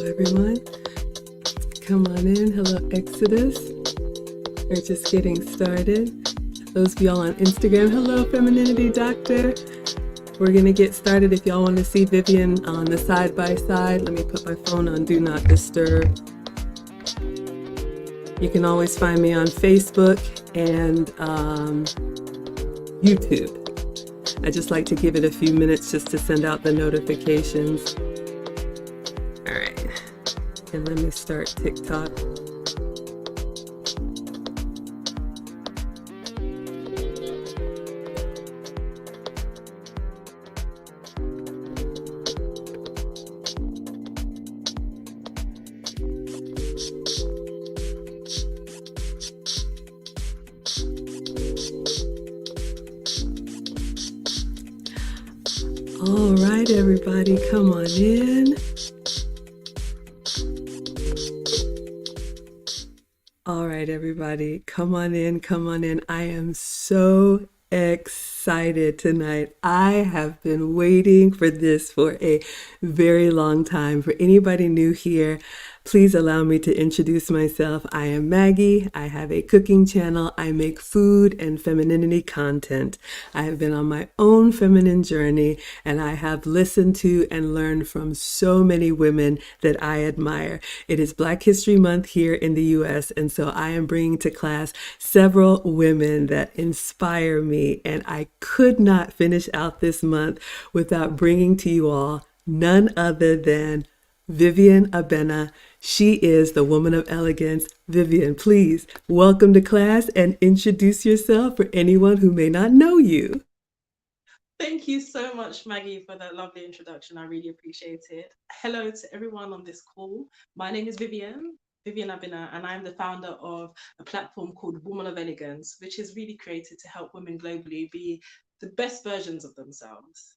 everyone. Come on in. Hello, Exodus. We're just getting started. Those of y'all on Instagram, hello, Femininity Doctor. We're going to get started. If y'all want to see Vivienne on the side by side, let me put my phone on Do Not Disturb. You can always find me on Facebook and YouTube. I just like to give it a few minutes just to send out the notifications. All right, and let me start TikTok. All right, everybody, come on in. All right, everybody, come on in, come on in. I am so excited tonight. I have been waiting for this for a very long time. For anybody new here, please allow me to introduce myself. I am Maggie. I have a cooking channel. I make food and femininity content. I have been on my own feminine journey, and I have listened to and learned from so many women that I admire. It is Black History Month here in the US, and so I am bringing to class several women that inspire me, and I could not finish out this month without bringing to you all none other than Vivienne Abena. She is the Woman of Elegance. Vivienne, please welcome to class and introduce yourself for anyone who may not know you. Thank you so much, Maggie, for that lovely introduction. I really appreciate it. Hello to everyone on this call. My name is Vivienne Abena, and I'm the founder of a platform called Woman of Elegance, which is really created to help women globally be the best versions of themselves.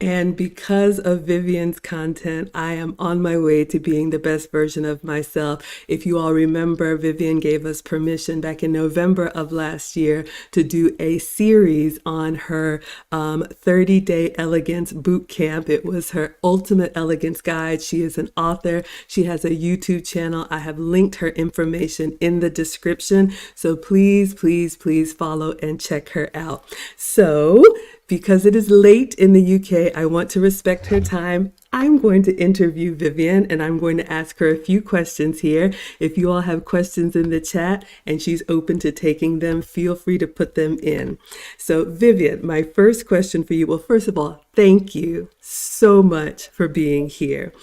And because of Vivienne's content, I am on my way to being the best version of myself. If you all remember, Vivienne gave us permission back in November of last year to do a series on her 30-day elegance boot camp. It was her ultimate elegance guide. She is an author. She has a YouTube channel. I have linked her information in the description. So please, please, please follow and check her out. So, because it is late in the UK, I want to respect her time. I'm going to interview Vivienne, and I'm going to ask her a few questions here. If you all have questions in the chat and she's open to taking them, feel free to put them in. So Vivienne, my first question for you. Well, first of all, thank you so much for being here.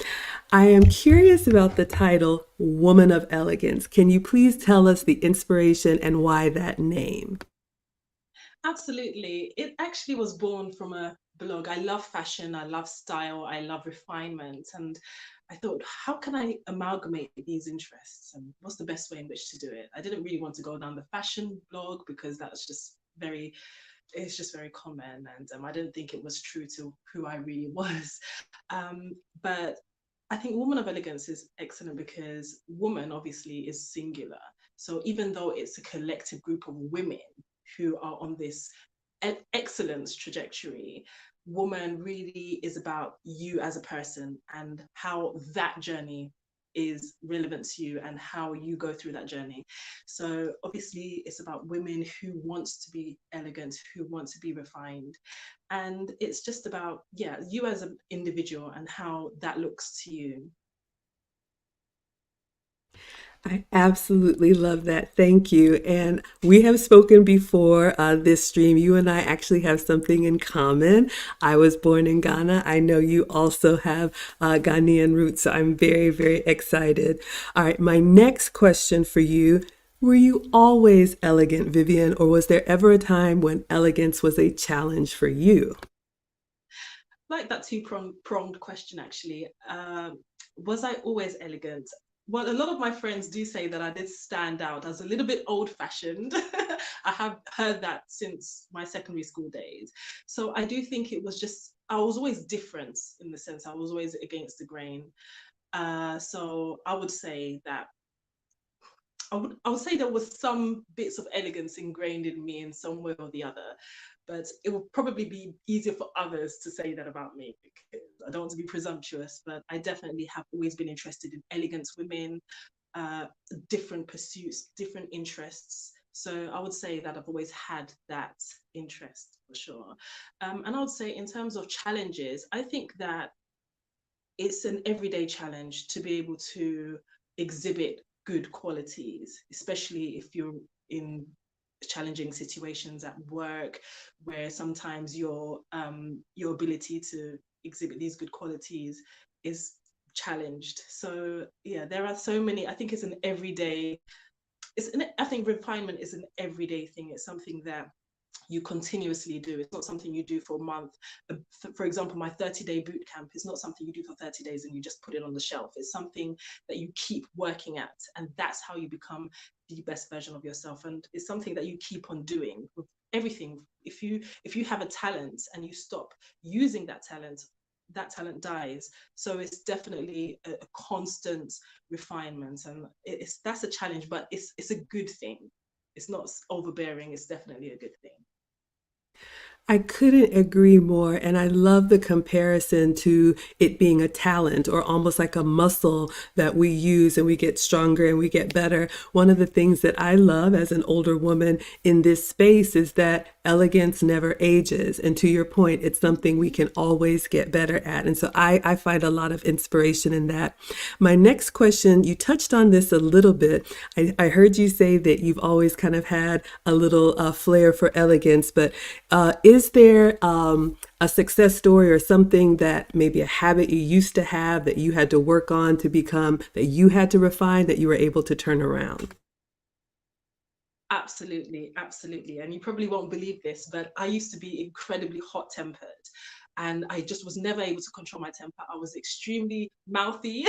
I am curious about the title Woman of Elegance. Can you please tell us the inspiration and why that name? Absolutely. It actually was born from a blog. I love fashion, I love style, I love refinement. And I thought, how can I amalgamate these interests? And what's the best way in which to do it? I didn't really want to go down the fashion blog because that's just it's just very common. And I didn't think it was true to who I really was. But I think Woman of Elegance is excellent because woman obviously is singular. So even though it's a collective group of women who are on this excellence trajectory, woman really is about you as a person and how that journey is relevant to you and how you go through that journey. So obviously it's about women who wants to be elegant, who want to be refined. And it's just about, yeah, you as an individual and how that looks to you. I absolutely love that. Thank you. And we have spoken before this stream. You and I actually have something in common. I was born in Ghana. I know you also have Ghanaian roots. So I'm very, very excited. All right. My next question for you. Were you always elegant, Vivienne, or was there ever a time when elegance was a challenge for you? Like that two-pronged question, actually. Was I always elegant? Well, a lot of my friends do say that I did stand out as a little bit old-fashioned. I have heard that since my secondary school days. So I do think it was just, I was always different in the sense I was always against the grain. So I would say that I would say there was some bits of elegance ingrained in me in some way or the other, but it would probably be easier for others to say that about me because I don't want to be presumptuous, but I definitely have always been interested in elegant women, uh, different pursuits, different interests. So I would say that I've always had that interest for sure. And I would say in terms of challenges, I think that it's an everyday challenge to be able to exhibit good qualities, especially if you're in challenging situations at work, where sometimes your ability to exhibit these good qualities is challenged. So yeah, there are so many. I think it's an everyday. I think refinement is an everyday thing. It's something that you continuously do. It's not something you do for a month. For example, my 30-day boot camp is not something you do for 30 days and you just put it on the shelf. It's something that you keep working at, and that's how you become the best version of yourself. And it's something that you keep on doing with everything. If you have a talent and you stop using that talent dies. So it's definitely a constant refinement, and that's a challenge, but it's a good thing. It's not overbearing. It's definitely a good thing. I couldn't agree more. And I love the comparison to it being a talent or almost like a muscle that we use and we get stronger and we get better. One of the things that I love as an older woman in this space is that elegance never ages. And to your point, it's something we can always get better at. And so I find a lot of inspiration in that. My next question, you touched on this a little bit. I heard you say that you've always kind of had a little flair for elegance, but is there a success story or something that maybe a habit you used to have that you had to work on to become, that you had to refine, that you were able to turn around? Absolutely, absolutely. And you probably won't believe this, but I used to be incredibly hot tempered and I just was never able to control my temper. I was extremely mouthy,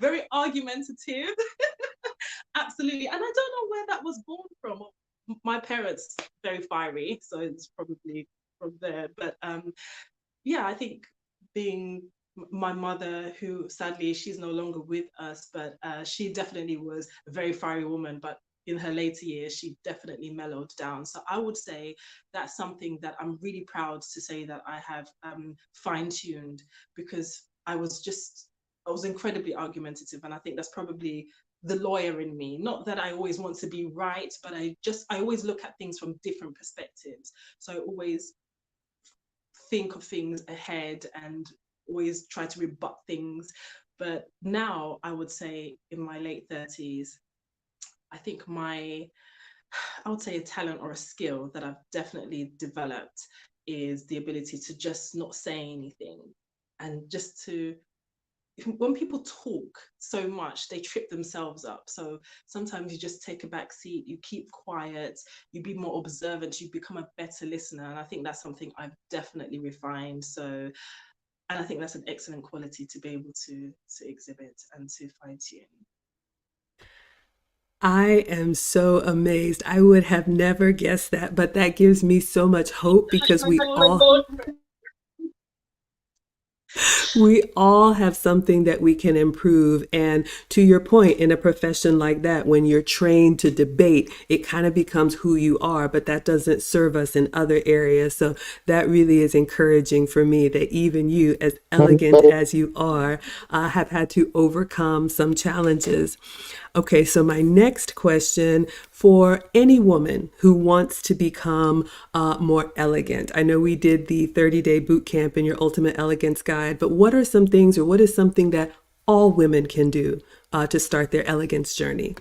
very argumentative. Absolutely. And I don't know where that was born from. My parents very fiery, so it's probably from there. But yeah, I think being my mother, who sadly she's no longer with us, but she definitely was a very fiery woman. But in her later years, she definitely mellowed down. So I would say that's something that I'm really proud to say that I have fine tuned, because I was incredibly argumentative, and I think that's probably the lawyer in me. Not that I always want to be right, but I always look at things from different perspectives. So I always think of things ahead and always try to rebut things. But now I would say in my late 30s, I think I would say a talent or a skill that I've definitely developed is the ability to just not say anything and just to when people talk so much, they trip themselves up. So sometimes you just take a back seat, you keep quiet, you be more observant, you become a better listener. And I think that's something I've definitely refined. So, and I think that's an excellent quality to be able to exhibit and to fine tune. I am so amazed. I would have never guessed that, but that gives me so much hope because we all have something that we can improve. And to your point, in a profession like that, when you're trained to debate, it kind of becomes who you are, but that doesn't serve us in other areas. So that really is encouraging for me that even you, as elegant as you are, have had to overcome some challenges. Okay, so my next question for any woman who wants to become more elegant. I know we did the 30-day boot camp in your Ultimate Elegance Guide, but what are some things or what is something that all women can do to start their elegance journey?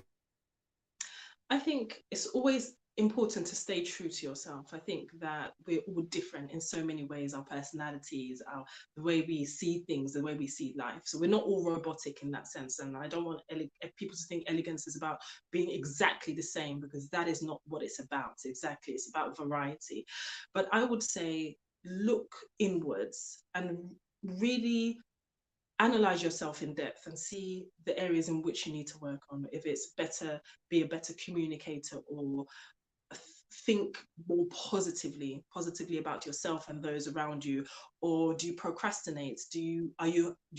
I think it's always important to stay true to yourself. I think that we're all different in so many ways, our personalities, the way we see things, the way we see life. So we're not all robotic in that sense. And I don't want people to think elegance is about being exactly the same, because that is not what it's about. Exactly. It's about variety. But I would say look inwards and really analyze yourself in depth and see the areas in which you need to work on. If it's better, be a better communicator, or think more positively about yourself and those around you. Or do you procrastinate? Do you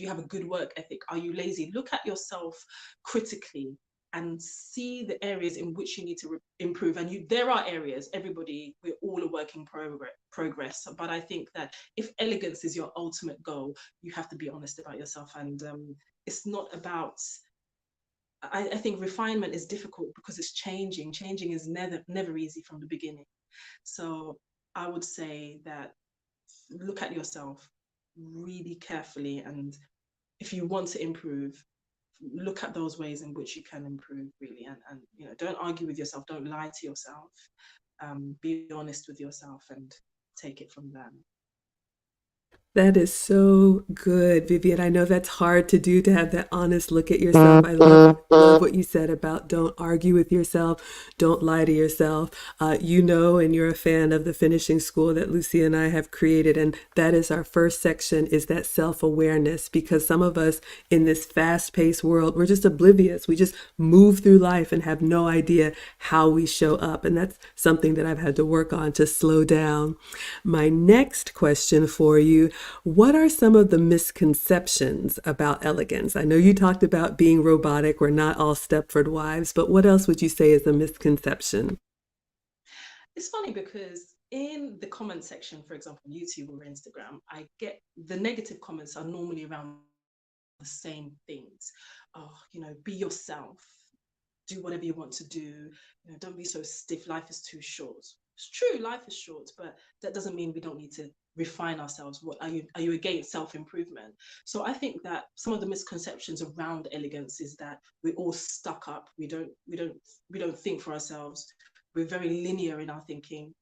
have a good work ethic? Are you lazy? Look at yourself critically and see the areas in which you need to improve. And there are areas, everybody, we're all a work in progress. But I think that if elegance is your ultimate goal, you have to be honest about yourself. And it's not about, I think refinement is difficult because it's changing. Changing is never easy from the beginning. So I would say that look at yourself really carefully, and if you want to improve, look at those ways in which you can improve really, and don't argue with yourself, don't lie to yourself, be honest with yourself and take it from there. That is so good, Vivienne. I know that's hard to do, to have that honest look at yourself. I love what you said about don't argue with yourself, don't lie to yourself. And you're a fan of the finishing school that Lucy and I have created, and that is our first section, is that self-awareness, because some of us in this fast-paced world, we're just oblivious. We just move through life and have no idea how we show up, and that's something that I've had to work on, to slow down. My next question for you: what are some of the misconceptions about elegance? I know you talked about being robotic. We're not all Stepford wives, but what else would you say is a misconception? It's funny because in the comment section, for example, YouTube or Instagram, I get the negative comments are normally around the same things. Oh, be yourself, do whatever you want to do. Don't be so stiff. Life is too short. It's true, life is short, but that doesn't mean we don't need to refine ourselves. What are you against self-improvement? So I think that some of the misconceptions around elegance is that we're all stuck up. We don't think for ourselves. We're very linear in our thinking,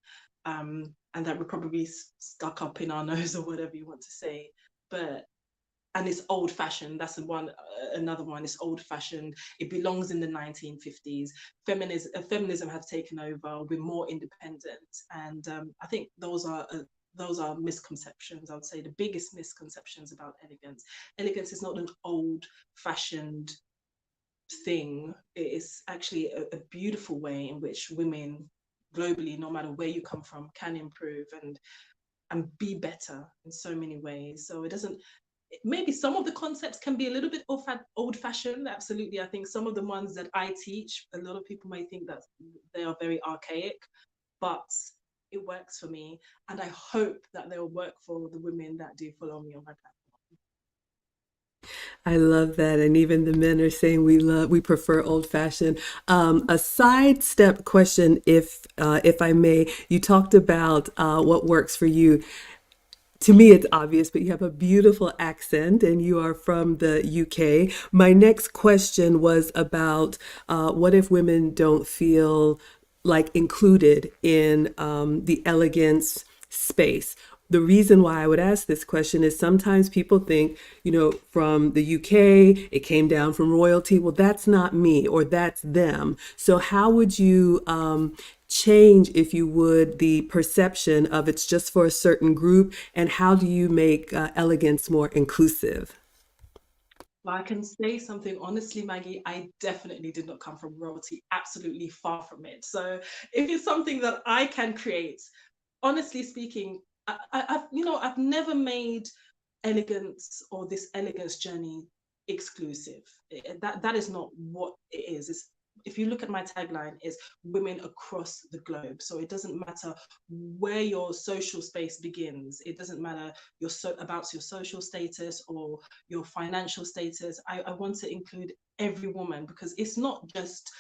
and that we're probably stuck up in our nose or whatever you want to say. But and it's old fashioned. That's another one. It's old fashioned. It belongs in the 1950s. Feminism have taken over. We're more independent, and I think those are misconceptions. I would say the biggest misconceptions about elegance. Elegance is not an old fashioned thing. It is actually a beautiful way in which women globally, no matter where you come from, can improve and be better in so many ways. So it doesn't, maybe some of the concepts can be a little bit old fashioned. Absolutely. I think some of the ones that I teach, a lot of people may think that they are very archaic, but it works for me. And I hope that they'll work for the women that do follow me on my platform. I love that. And even the men are saying we prefer old fashioned. A sidestep question, if I may. You talked about what works for you. To me, it's obvious, but you have a beautiful accent and you are from the UK. My next question was about what if women don't feel like included in the elegance space? The reason why I would ask this question is sometimes people think, from the UK, it came down from royalty. Well, that's not me, or that's them. So, how would you change, if you would, the perception of it's just for a certain group, and how do you make elegance more inclusive? But I can say something honestly, Maggie, I definitely did not come from royalty, absolutely far from it. So if it's something that I can create, honestly speaking, I've never made elegance or this elegance journey exclusive. That is not what it is. If you look at my tagline, is women across the globe. So it doesn't matter where your social space begins. It doesn't matter about your social status or your financial status. I want to include every woman, because it's not just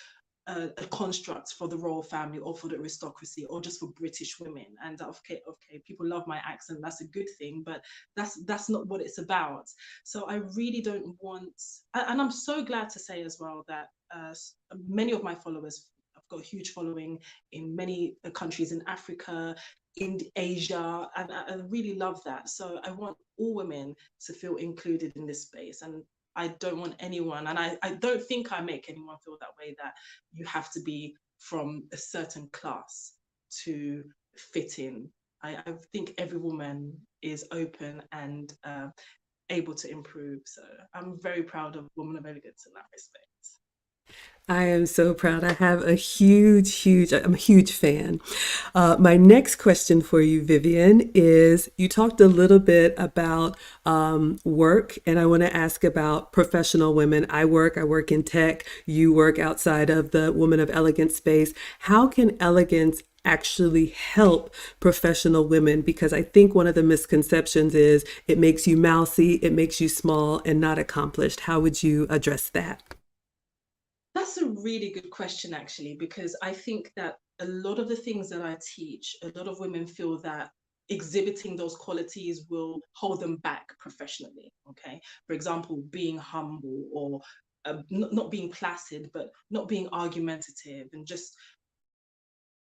a construct for the royal family or for the aristocracy or just for British women. And okay, people love my accent. That's a good thing, but that's not what it's about. So I really don't want, and I'm so glad to say as well that many of my followers, I've got a huge following in many countries in Africa, in Asia, and I really love that. So I want all women to feel included in this space, and I don't want anyone, and I don't think I make anyone feel that way, that you have to be from a certain class to fit in. I think every woman is open and able to improve. So I'm very proud of Woman of Elegance in that respect. I am so proud. I have a I'm a huge fan. My next question for you, Vivienne, is you talked a little bit about work, and I want to ask about professional women. I work in tech. You work outside of the Woman of Elegance space. How can elegance actually help professional women? Because I think one of the misconceptions is it makes you mousy, it makes you small and not accomplished. How would you address that? That's a really good question, actually, because I think that a lot of the things that I teach, a lot of women feel that exhibiting those qualities will hold them back professionally. Okay. For example, being humble or not being placid, but not being argumentative and just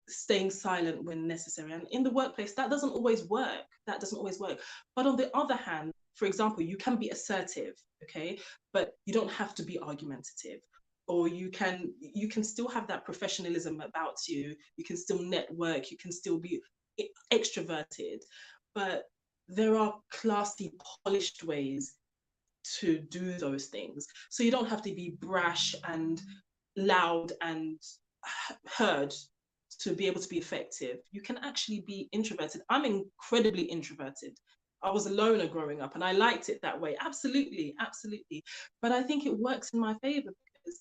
staying silent when necessary. And in the workplace, that doesn't always work. That doesn't always work. But on the other hand, for example, you can be assertive, okay, but you don't have to be argumentative. Or you can still have that professionalism about you. You can still network. You can still be extroverted, but there are classy, polished ways to do those things. So you don't have to be brash and loud and heard to be able to be effective. You can actually be introverted. I'm incredibly introverted. I was a loner growing up and I liked it that way. Absolutely, absolutely. But I think it works in my favor because,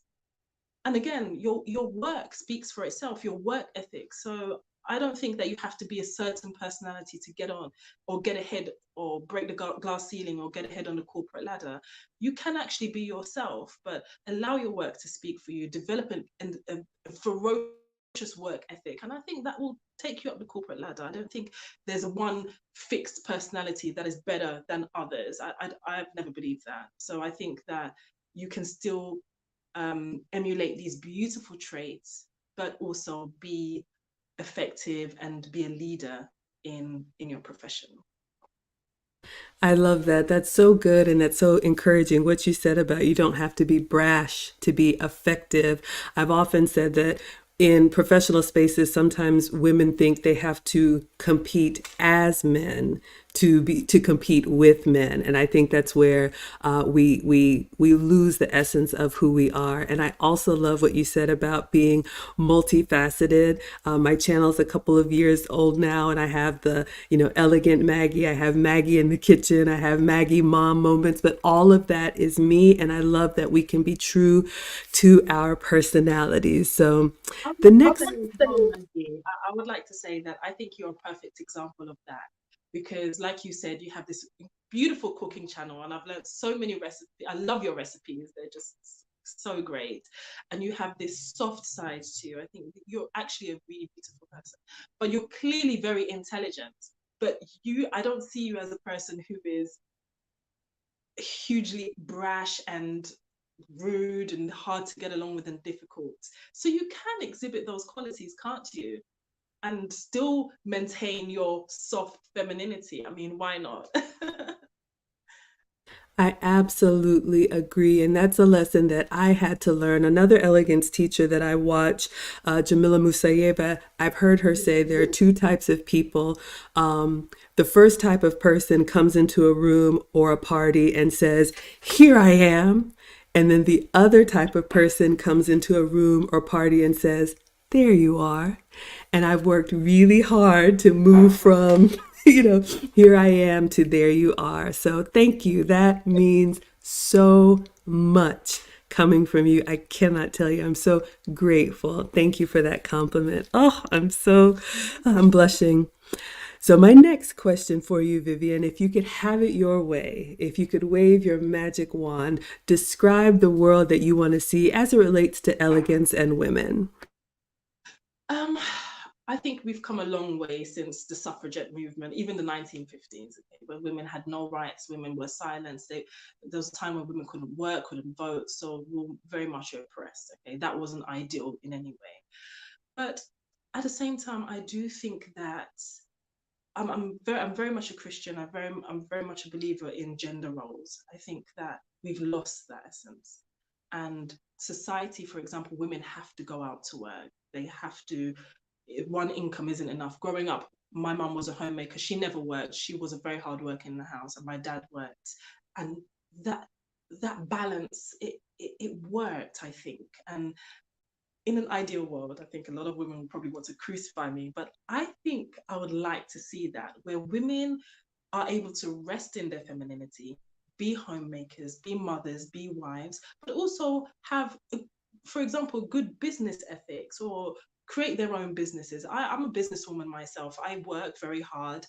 and again, your work speaks for itself, your work ethic. So I don't think that you have to be a certain personality to get on or get ahead or break the glass ceiling or get ahead on the corporate ladder. You can actually be yourself, but allow your work to speak for you, develop a ferocious work ethic. And I think that will take you up the corporate ladder. I don't think there's a one fixed personality that is better than others. I've never believed that. So I think that you can still emulate these beautiful traits, but also be effective and be a leader in your profession. I love that. That's so good and that's so encouraging. What you said about you don't have to be brash to be effective. I've often said that in professional spaces, sometimes women think they have to compete as men to compete with men, and I think that's where we lose the essence of who we are. And I also love what you said about being multifaceted. My channel's a couple of years old now, and I have the elegant Maggie. I have Maggie in the kitchen. I have Maggie mom moments, but all of that is me, and I love that we can be true to our personalities. So I the would next say as well, Mandy, I would like to say that I think you're a perfect example of that because, like you said, you have this beautiful cooking channel, and I've learned so many recipes. I love your recipes; they're just so great. And you have this soft side to you. I think you're actually a really beautiful person, but you're clearly very intelligent. But I don't see you as a person who is hugely brash and rude and hard to get along with and difficult. So you can exhibit those qualities, can't you? And still maintain your soft femininity. I mean, why not? I absolutely agree. And that's a lesson that I had to learn. Another elegance teacher that I watch, Jamila Musayeva, I've heard her say there are two types of people. The first type of person comes into a room or a party and says, "Here I am." And then the other type of person comes into a room or party and says, "There you are." And I've worked really hard to move from, here I am to there you are. So thank you. That means so much coming from you. I cannot tell you. I'm so grateful. Thank you for that compliment. Oh, I'm blushing. So, my next question for you, Vivienne, if you could have it your way, if you could wave your magic wand, describe the world that you want to see as it relates to elegance and women. um, I think we've come a long way since the suffragette movement, even the 1950s, okay, where women had no rights, women were silenced. There was a time when women couldn't work, couldn't vote, so we were very much oppressed. Okay, that wasn't ideal in any way. But at the same time, I do think that I'm very much a Christian. I'm very much a believer in gender roles. I think that we've lost that essence. And society, for example, women have to go out to work. They have to, one income isn't enough. Growing up, my mum was a homemaker. She never worked. She was a very hard worker in the house, and my dad worked. And that that balance, it worked, I think. And in an ideal world, I think a lot of women would probably want to crucify me, but I think I would like to see that where women are able to rest in their femininity, be homemakers, be mothers, be wives, but also have, for example, good business ethics or create their own businesses. I'm a businesswoman myself. I work very hard,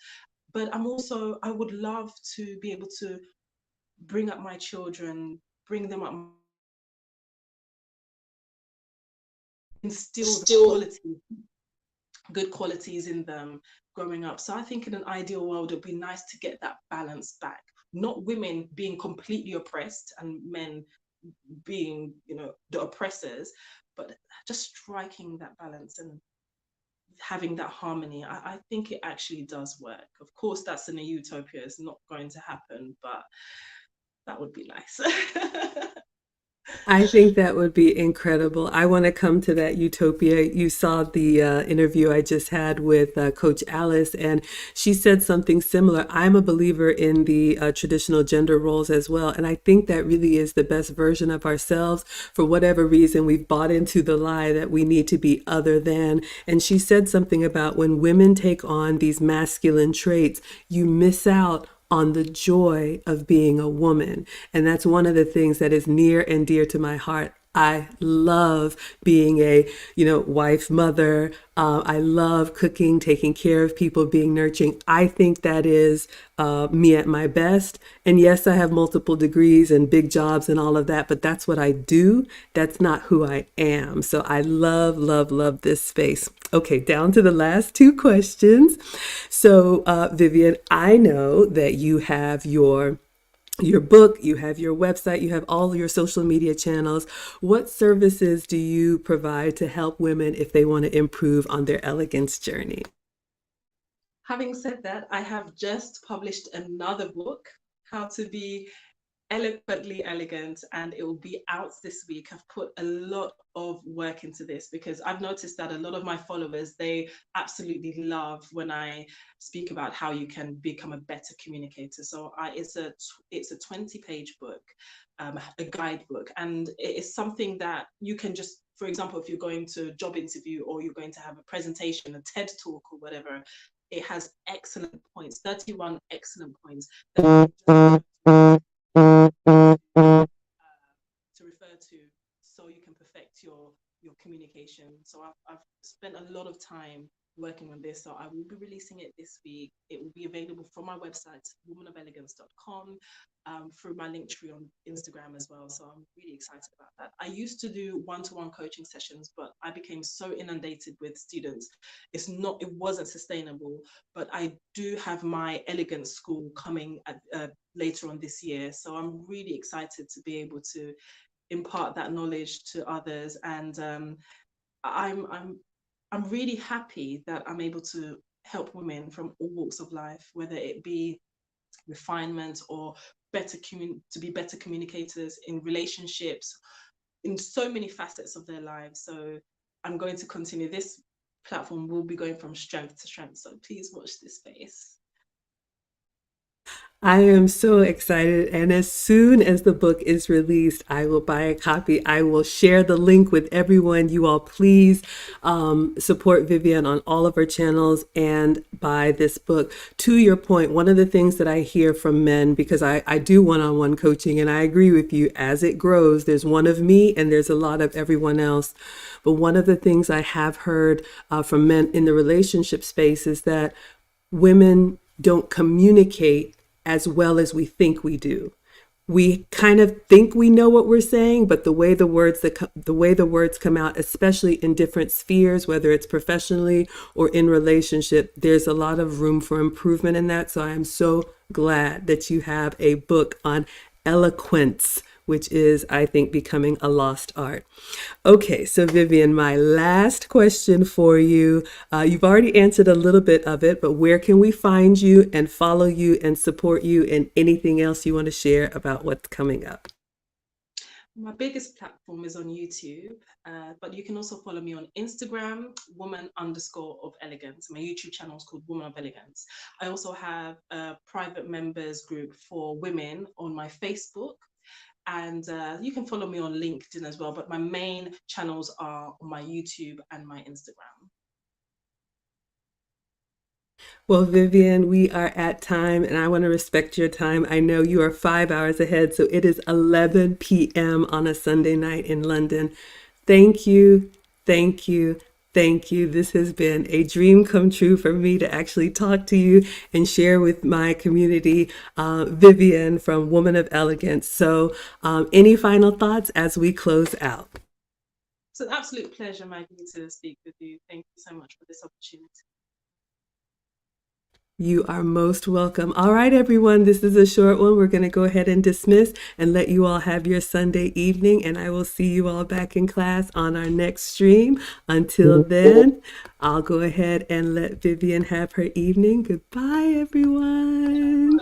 but I would love to be able to bring up my children, bring them up, instill the Still, quality, good qualities in them growing up. So I think in an ideal world, it'd be nice to get that balance back. Not women being completely oppressed and men being, the oppressors, but just striking that balance and having that harmony. I think it actually does work. Of course, that's in a utopia. It's not going to happen, but that would be nice. I think that would be incredible. I want to come to that utopia. You saw the interview I just had with Coach Alice, and she said something similar. I'm a believer in the traditional gender roles as well. And I think that really is the best version of ourselves. For whatever reason, we've bought into the lie that we need to be other than. And she said something about when women take on these masculine traits, you miss out on the joy of being a woman. And that's one of the things that is near and dear to my heart. I love being a, wife, mother. I love cooking, taking care of people, being nurturing. I think that is me at my best. And yes, I have multiple degrees and big jobs and all of that, but that's what I do. That's not who I am. So I love, love, love this space. Okay, down to the last two questions. So, Vivienne, I know that you have your book, you have your website, you have all your social media channels. What services do you provide to help women if they want to improve on their elegance journey? Having said that, I have just published another book, How to Be Eloquently Elegant, and it will be out this week. I've put a lot of work into this because I've noticed that a lot of my followers, they absolutely love when I speak about how you can become a better communicator. So it's a 20-page book, a guidebook, and it is something that you can just, for example, if you're going to a job interview or you're going to have a presentation, a TED talk or whatever, it has excellent points, 31 excellent points that to refer to so you can perfect your communication. So I've spent a lot of time working on this. So I will be releasing it this week. It will be available from my website, womanofelegance.com, through my link tree on Instagram as well. So I'm really excited about that. I used to do one-to-one coaching sessions, but I became so inundated with students. It wasn't sustainable, but I do have my elegance school coming later on this year. So I'm really excited to be able to impart that knowledge to others. And I'm I'm I'm really happy that I'm able to help women from all walks of life, whether it be refinement or to be better communicators in relationships, in so many facets of their lives. So I'm going to continue. This platform will be going from strength to strength. So please watch this space. I am so excited. And as soon as the book is released, I will buy a copy. I will share the link with everyone. You all, please support Vivienne on all of her channels and buy this book. To your point, one of the things that I hear from men, because I do one-on-one coaching, and I agree with you, as it grows, there's one of me and there's a lot of everyone else. But one of the things I have heard from men in the relationship space is that women don't communicate as well as we think we do. We kind of think we know what we're saying, but the way the words come out, especially in different spheres, whether it's professionally or in relationship, there's a lot of room for improvement in that. So I am so glad that you have a book on eloquence, which is, I think, becoming a lost art. Okay, so Vivienne, my last question for you. You've already answered a little bit of it, but where can we find you and follow you and support you, and anything else you want to share about what's coming up? My biggest platform is on YouTube, but you can also follow me on Instagram, woman_of elegance. My YouTube channel is called Woman of Elegance. I also have a private members group for women on my Facebook, And you can follow me on LinkedIn as well. But my main channels are on my YouTube and my Instagram. Well, Vivienne, we are at time and I want to respect your time. I know you are 5 hours ahead, so it is 11 p.m. on a Sunday night in London. Thank you, thank you, thank you. This has been a dream come true for me to actually talk to you and share with my community, Vivienne from Woman of Elegance. So, any final thoughts as we close out? It's an absolute pleasure, Maggie, to speak with you. Thank you so much for this opportunity. You are most welcome. All right, everyone, this is a short one. We're going to go ahead and dismiss and let you all have your Sunday evening, and I will see you all back in class on our next stream. Until then, I'll go ahead and let Vivienne have her evening. Goodbye, everyone.